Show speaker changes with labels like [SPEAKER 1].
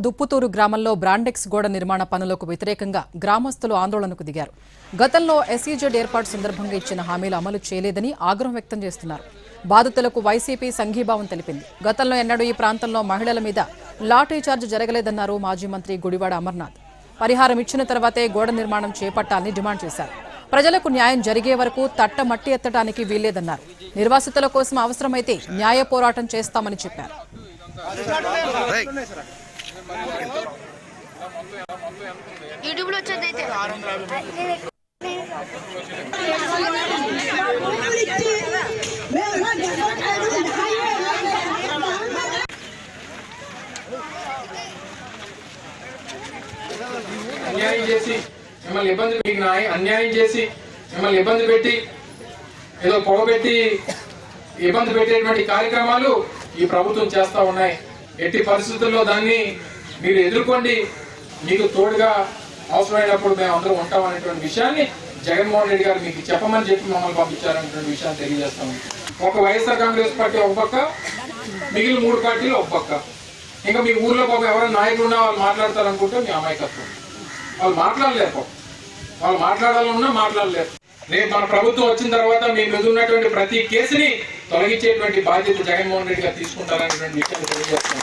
[SPEAKER 1] దుప్పుతూరు గ్రామంలో బ్రాండెక్స్ గోడ నిర్మాణ పనులకు వ్యతిరేకంగా గ్రామస్తులు ఆందోళనకు దిగారు. గతంలో ఎస్ఈజెడ్ ఏర్పాటు సందర్భంగా ఇచ్చిన హామీలు అమలు చేయలేదని ఆగ్రహం వ్యక్తం చేస్తున్నారు. బాధితులకు వైసీపీ సంఘీభావం తెలిపింది. గతంలో ఎన్నడూ ఈ ప్రాంతంలో మహిళల మీద లాఠీ చార్జ్ జరగలేదన్నారు మాజీ మంత్రి గుడివాడ అమర్నాథ్. పరిహారం ఇచ్చిన తర్వాతే గోడ నిర్మాణం చేపట్టాలని డిమాండ్ చేశారు. ప్రజలకు న్యాయం జరిగే వరకు తట్టమట్టి ఎత్తడానికి వీల్లేదన్నారు. నిర్వాసితుల కోసం అవసరమైతే న్యాయ పోరాటం చేస్తామని చెప్పారు.
[SPEAKER 2] అన్యాయం చేసి మిమ్మల్ని అన్యాయం చేసి మిమ్మల్ని ఇబ్బంది పెట్టి ఏదో పొగబెట్టి ఇబ్బంది పెట్టేటువంటి కార్యక్రమాలు ఈ ప్రభుత్వం చేస్తా ఉన్నాయి. ఎట్టి పరిస్థితుల్లో దాన్ని మీరు ఎదుర్కోండి, మీకు తోడుగా అవసరమైనప్పుడు మేము అందరూ ఉంటామనేటువంటి విషయాన్ని జగన్మోహన్ రెడ్డి గారు మీకు చెప్పమని చెప్పి మమ్మల్ని పంపించారనేటువంటి విషయాన్ని తెలియజేస్తాము. ఒక వైఎస్ఆర్ కాంగ్రెస్ పార్టీ ఒక పక్క, మిగిలిన 3 పార్టీలు ఒక పక్క. ఇంకా మీ ఊర్లో పాపం ఎవరైనా నాయకులు ఉన్నా వాళ్ళు మాట్లాడతారనుకుంటే మీ అమాయకత్వం. వాళ్ళు మాట్లాడలేరు, వాళ్ళు మాట్లాడాలన్నా మాట్లాడలేరు. రేపు మన ప్రభుత్వం వచ్చిన తర్వాత మీ మీద ఉన్నటువంటి ప్రతి కేసుని తొలగించేటువంటి బాధ్యత జగన్మోహన్ రెడ్డి గారు తీసుకుంటారనేటువంటి విషయాన్ని తెలియజేస్తాం.